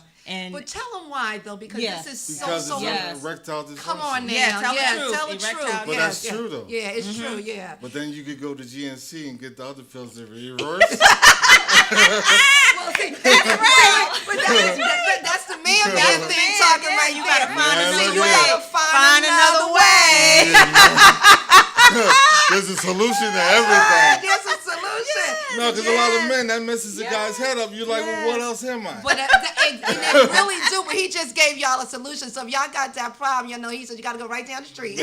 But tell them why, though, because this is so erectile dysfunction. Come on now. Tell the truth. But that's true, though. Yeah, it's true, yeah. But then you could go to GNC and get the other pills that reverse. Well, see, that's right. But that's the man thing talking right. You gotta find another way. You gotta find another way. There's a solution to everything. There's a solution. No, because a lot of men, that messes the guy's head up. You're like, well, what else am I? But and they really do. But he just gave y'all a solution. So if y'all got that problem, he said you got to go right down the street.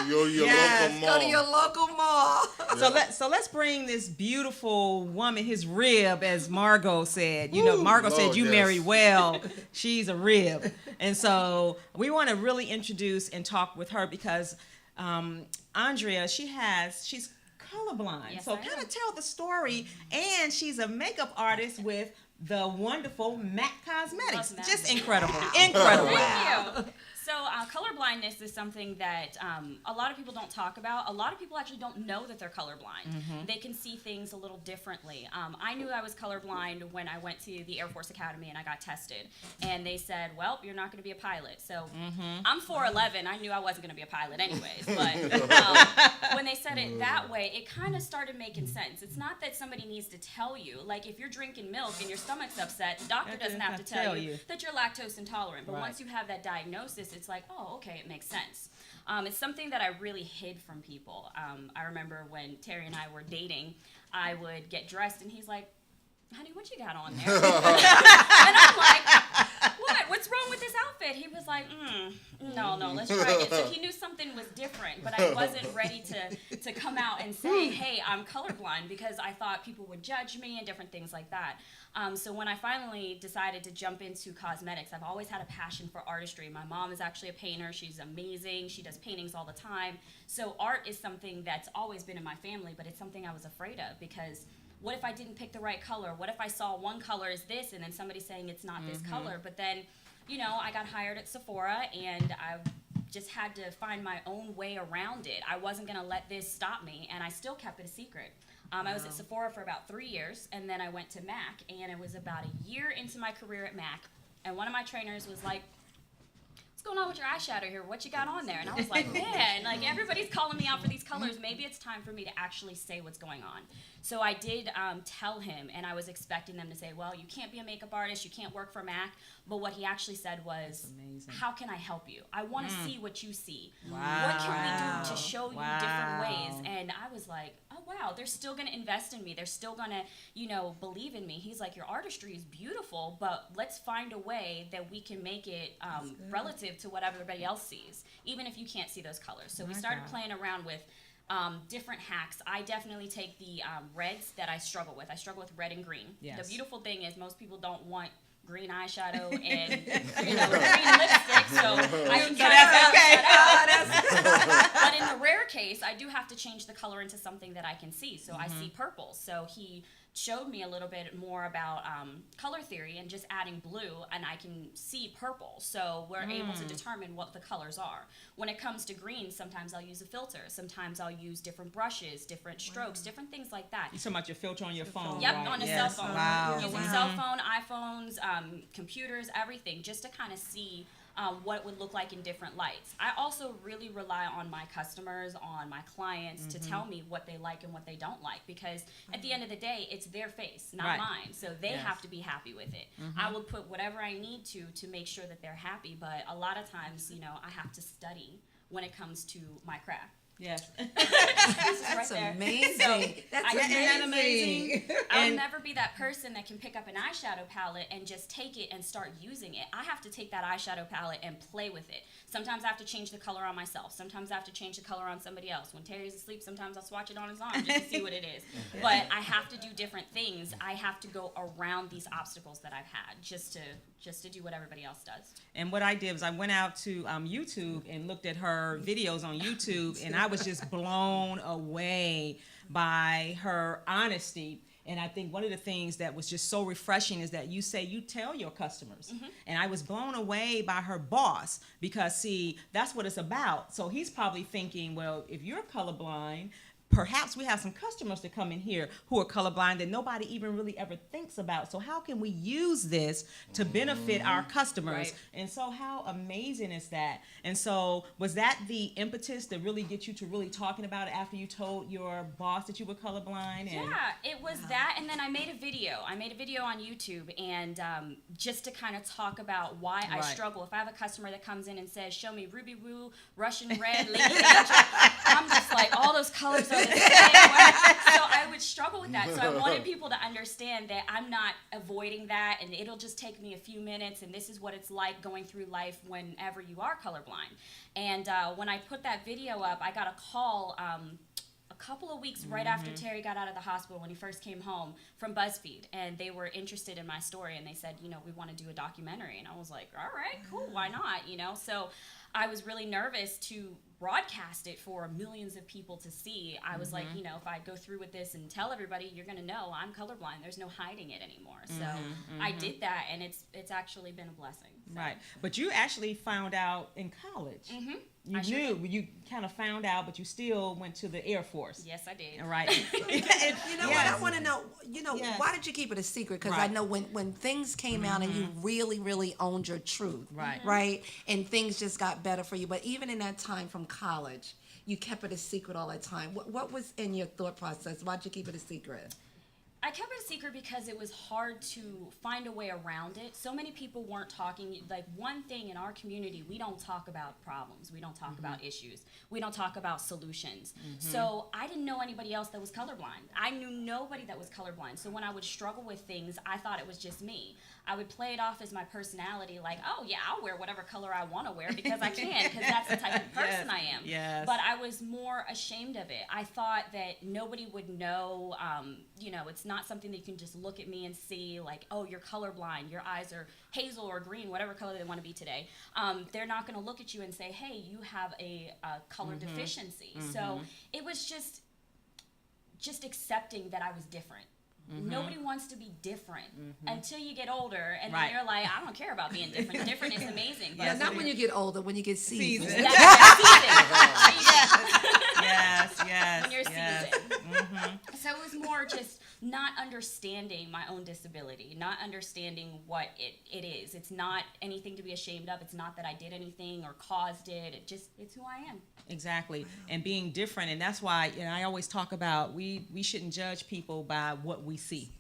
Go to your local mall. Go to your local mall. So let's bring this beautiful woman, his rib, as Margot said. Margot said you married well. She's a rib. And so we want to really introduce and talk with her because Andrea, she's colorblind. Yes, so kind of tell the story. And she's a makeup artist with the wonderful MAC Cosmetics. Just incredible. Incredible. Thank you. So colorblindness is something that a lot of people don't talk about. A lot of people actually don't know that they're colorblind. They can see things a little differently. I knew I was colorblind when I went to the Air Force Academy and I got tested. And they said, well, you're not going to be a pilot. So I'm 4'11". I knew I wasn't going to be a pilot anyways. But when they said it that way, it kind of started making sense. It's not that somebody needs to tell you. Like if you're drinking milk and your stomach's upset, the doctor doesn't have to tell you that you're lactose intolerant. But once you have that diagnosis, it's like, oh, okay, it makes sense. It's something that I really hid from people. I remember when Terry and I were dating, I would get dressed and he's like, honey, what you got on there? And I'm like, what? What's wrong with this outfit? He was like, no, let's try it. So he knew something was different, but I wasn't ready to come out and say, hey, I'm colorblind, because I thought people would judge me and different things like that. So when I finally decided to jump into cosmetics, I've always had a passion for artistry. My mom is actually a painter. She's amazing. She does paintings all the time. So art is something that's always been in my family, but it's something I was afraid of, because what if I didn't pick the right color? What if I saw one color is this and then somebody saying it's not this color? But then, I got hired at Sephora and I just had to find my own way around it. I wasn't going to let this stop me, and I still kept it a secret. I was at Sephora for about 3 years, and then I went to MAC, and it was about a year into my career at MAC, and one of my trainers was like, what's going on with your eyeshadow here? What you got on there? And I was like, man, like everybody's calling me out for these colors. Maybe it's time for me to actually say what's going on. So I did tell him, and I was expecting them to say, well, you can't be a makeup artist, you can't work for MAC. But what he actually said was, how can I help you? I want to see what you see. Wow. What can we do to show you different ways? And I was like, oh, wow, they're still going to invest in me. They're still going to, you know, believe in me. He's like, your artistry is beautiful, but let's find a way that we can make it relative to what everybody else sees, even if you can't see those colors. So we started playing around with different hacks. I definitely take the reds that I struggle with. I struggle with red and green. Yes. The beautiful thing is most people don't want green eyeshadow and green lipstick, so I can cut that. But in the rare case, I do have to change the color into something that I can see. So I see purple. So he showed me a little bit more about color theory and just adding blue, and I can see purple. So we're able to determine what the colors are. When it comes to green, sometimes I'll use a filter. Sometimes I'll use different brushes, different strokes, different things like that. You talking about your filter on your phone? Yep, right? on a Yes. cell phone. Wow. Using cell phone, iPhones, computers, everything, just to kind of see what it would look like in different lights. I also really rely on my customers, on my clients to tell me what they like and what they don't like, because at the end of the day, it's their face, not mine. So they have to be happy with it. I will put whatever I need to make sure that they're happy, but a lot of times, you know, I have to study when it comes to my craft. Yes. That's right amazing. So, That's Isn't that amazing? I'll never be that person that can pick up an eyeshadow palette and just take it and start using it. I have to take that eyeshadow palette and play with it. Sometimes I have to change the color on myself. Sometimes I have to change the color on somebody else. When Terry's asleep, sometimes I'll swatch it on his arm just to see what it is. But I have to do different things. I have to go around these obstacles that I've had just to do what everybody else does. And what I did was I went out to YouTube and looked at her videos on YouTube, and I was just blown away by her honesty. And I think one of the things that was just so refreshing is that you say you tell your customers. And I was blown away by her boss, because, see, that's what it's about. So he's probably thinking, well, if you're colorblind, perhaps we have some customers to come in here who are colorblind that nobody even really ever thinks about. So how can we use this to benefit our customers? Right. And so how amazing is that? And so was that the impetus to really get you to really talking about it after you told your boss that you were colorblind? And yeah, it was that, and then I made a video. I made a video on YouTube, and just to kind of talk about why I struggle. If I have a customer that comes in and says, show me Ruby Woo, Russian Red, Lady Angel, I'm just like, all those colors are the same. So I would struggle with that. So I wanted people to understand that I'm not avoiding that, and it'll just take me a few minutes, and this is what it's like going through life whenever you are colorblind. And when I put that video up, I got a call a couple of weeks right after Terry got out of the hospital, when he first came home, from BuzzFeed, and they were interested in my story, and they said, you know, we want to do a documentary. And I was like, all right, cool, why not, you know? So I was really nervous to broadcast it for millions of people to see. I was like, you know, if I go through with this and tell everybody, you're gonna know I'm colorblind. There's no hiding it anymore. So I did that, and it's actually been a blessing. So. Right, but you actually found out in college. You kind of found out, but you still went to the Air Force. Yes, I did. Right. You know what? I want to know, why did you keep it a secret? Because I know when things came out and you really, really owned your truth, right? And things just got better for you. But even in that time from college, you kept it a secret all that time. What was in your thought process? Why'd you keep it a secret? I kept it a secret because it was hard to find a way around it. So many people weren't talking. Like, one thing in our community, we don't talk about problems. We don't talk about issues. We don't talk about solutions. So I didn't know anybody else that was colorblind. I knew nobody that was colorblind. So when I would struggle with things, I thought it was just me. I would play it off as my personality, like, oh yeah, I'll wear whatever color I want to wear because I can, because that's the type of person I am. Yes. But I was more ashamed of it. I thought that nobody would know, it's not something that you can just look at me and see, like, oh, you're colorblind, your eyes are hazel or green, whatever color they want to be today. They're not going to look at you and say, hey, you have a color deficiency. So it was just accepting that I was different. Nobody wants to be different until you get older, and then you're like, I don't care about being different. Different is amazing. But Not when you get older, when you get seasoned. Yes. Yes. When you're seasoned. So it was more just not understanding my own disability, not understanding what it is. It's not anything to be ashamed of. It's not that I did anything or caused it. It's who I am. Exactly. And being different. And that's why, I always talk about we shouldn't judge people by what we see,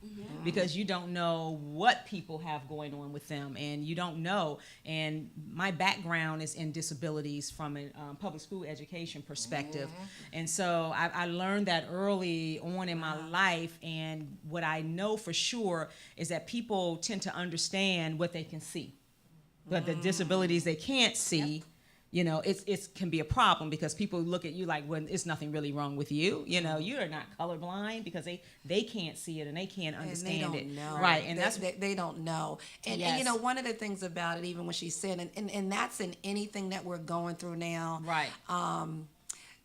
because you don't know what people have going on with them, and you don't know. And my background is in disabilities from a public school education perspective. And so I learned that early on in my life. And what I know for sure is that people tend to understand what they can see, but the disabilities they can't see, it can be a problem, because people look at you like, well, it's nothing really wrong with you. You are not colorblind, because they can't see it and they can't understand it. Know. Right, and they don't know. And, yes. and one of the things about it, even when she said, and that's in anything that we're going through now. Right.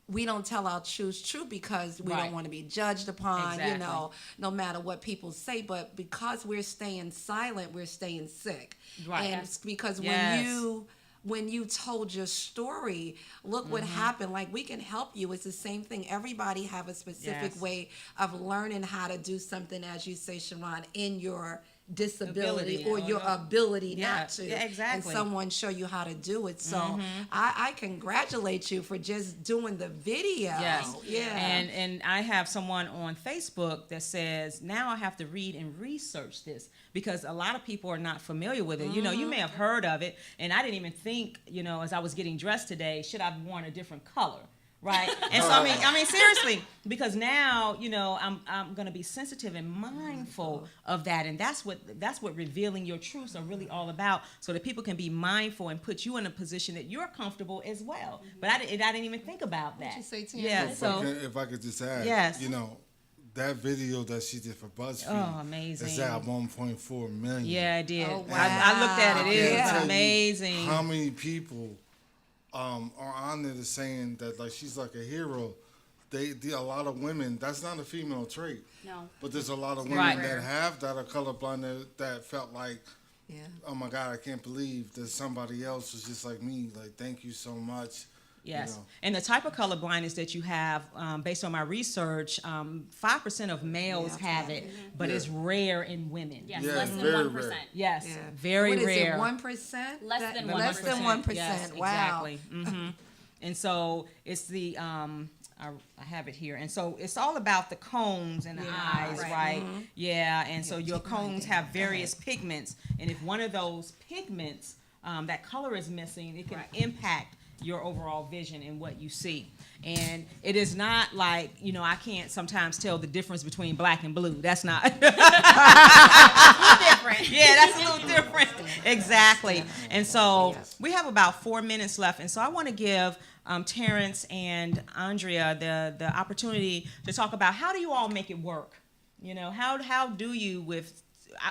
We don't tell our truth because we Right. don't want to be judged upon, Exactly. no matter what people say. But because we're staying silent, we're staying sick. Right. And Yes. because Yes. when you told your story, look what happened. Like, we can help you. It's the same thing. Everybody have a specific Yes. way of learning how to do something, as you say, Sharon, in your disability Ability, or your ability Yeah. not to. Yeah, exactly. And someone show you how to do it. So I congratulate you for just doing the video. Yes. Yeah. And I have someone on Facebook that says, now I have to read and research this, because a lot of people are not familiar with it. You may have heard of it, and I didn't even think, as I was getting dressed today, should I have worn a different color? Right. And so I mean seriously, because now, I'm going to be sensitive and mindful of that, and that's what revealing your truths are really all about, so that people can be mindful and put you in a position that you're comfortable as well. But I didn't even think about that. What you say, Tim? Yeah. If I could just add, Yes. that video that she did for BuzzFeed, Oh, amazing. is at 1.4 million. Yeah, I did. Oh, wow. I looked at it. It Yeah. was Tell you amazing. How many people are on there saying that, like, she's like a hero? A lot of women, that's not a female trait. No. But there's a lot of women Right. that have that are colorblind that felt like, Yeah. oh my God, I can't believe that somebody else was just like me. Like, thank you so much. Yes. And the type of color blindness that you have, based on my research, 5% of males have it, but it's rare in women. Yes, Yeah, less than very 1%. rare. Yes, Yeah. very What is rare. it, 1%? Less than 1%. Less than 1%. Yes, Wow. exactly. And so it's the I have it here, and so it's all about the cones and the eyes, right? Yeah, and so your cones have various pigments, and if one of those pigments, that color is missing, it can impact your overall vision and what you see. And it is not like, I can't sometimes tell the difference between black and blue. That's not. Different. Yeah, that's a little different. Exactly. And so we have about 4 minutes left. And so I want to give Terrence and Andrea the opportunity to talk about, how do you all make it work? How do you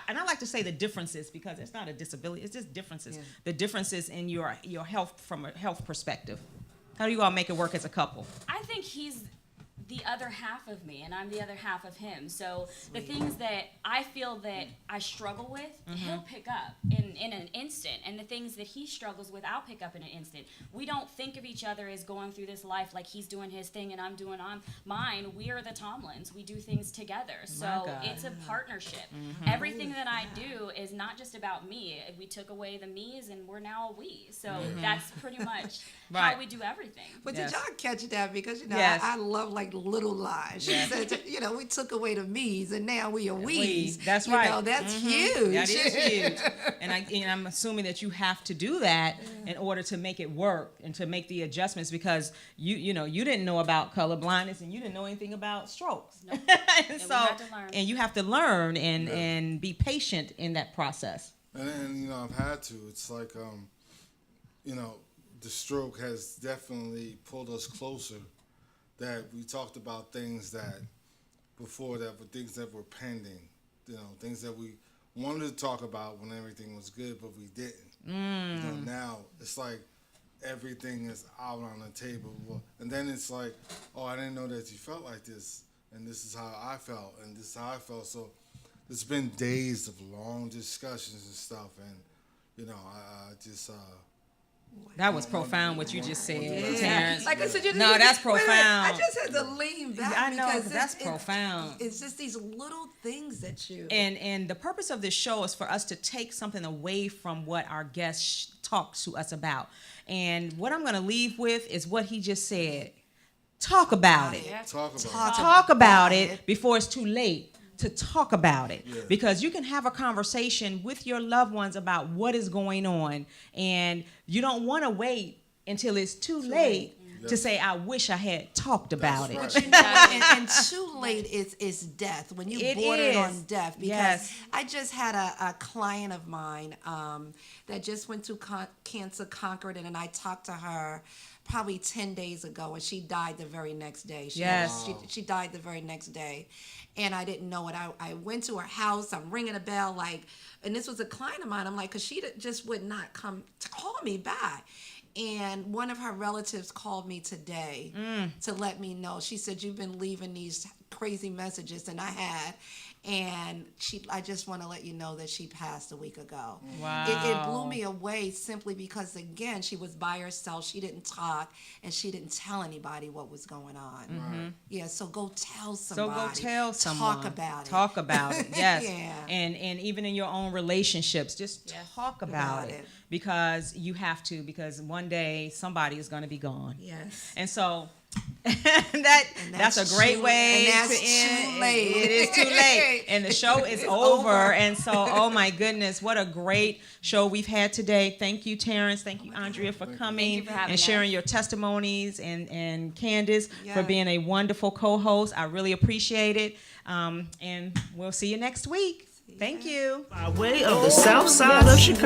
and I like to say the differences, because it's not a disability, it's just differences. Yeah. The differences in your health from a health perspective. How do you all make it work as a couple? I think he's the other half of me, and I'm the other half of him. So the things that I feel that I struggle with, he'll pick up in an instant. And the things that he struggles with, I'll pick up in an instant. We don't think of each other as going through this life like he's doing his thing and I'm doing mine. We are the Tomlins. We do things together. So God. it's a partnership. Everything that I do is not just about me. We took away the me's and we're now a we. So that's pretty much Right. how we do everything. But Yes. did y'all catch that? Because, Yes. I love, like, little lies. She said, we took away the me's and now we are we's. That's right. That's huge. That is huge. And I'm assuming that you have to do that in order to make it work and to make the adjustments, because you didn't know about color blindness and you didn't know anything about strokes. Nope. And we had to learn. and you have to learn and be patient in that process. And I've had to. It's like, the stroke has definitely pulled us closer. That we talked about things that before that were things that were pending, things that we wanted to talk about when everything was good, but we didn't. Now it's like everything is out on the table, and then it's like, oh, I didn't know that you felt like this, and this is how I felt, and this is how I felt. So it's been days of long discussions and stuff, and I just That was profound what you just said, Terrence. Like I said, no, that's profound. I just had to lean back. I know, because that's profound. It's just these little things that you. And the purpose of this show is for us to take something away from what our guest talks to us about. And what I'm going to leave with is what he just said. Talk about it. Talk about it before it's too late. To talk about it, because you can have a conversation with your loved ones about what is going on, and you don't want to wait until it's too late to say, I wish I had talked about it. But you know, and too late is death, when you bordered on death. Because I just had a client of mine that just went through cancer, conquered it, and I talked to her probably 10 days ago, and she died the very next day. She died the very next day. And I didn't know it. I went to her house. I'm ringing a bell, and this was a client of mine. I'm like, because she just would not come to call me back. And one of her relatives called me today to let me know. She said, you've been leaving these crazy messages, and I had. And I just want to let you know that she passed a week ago. Wow. It blew me away simply because, again, she was by herself. She didn't talk, and she didn't tell anybody what was going on. Mm-hmm. Yeah, so go tell somebody. So go tell someone. Talk about it. Talk about it, yes. Yeah. And even in your own relationships, just talk about it. Because you have to, because one day somebody is going to be gone. Yes. And so that's a great way to end. It is too late. And the show is over. And so, oh my goodness, what a great show we've had today. Thank you, Terrence. Thank you, Andrea, for coming and sharing your testimonies, and Candace for being a wonderful co-host. I really appreciate it. And we'll see you next week. Thank you. By way of the South Side of Chicago.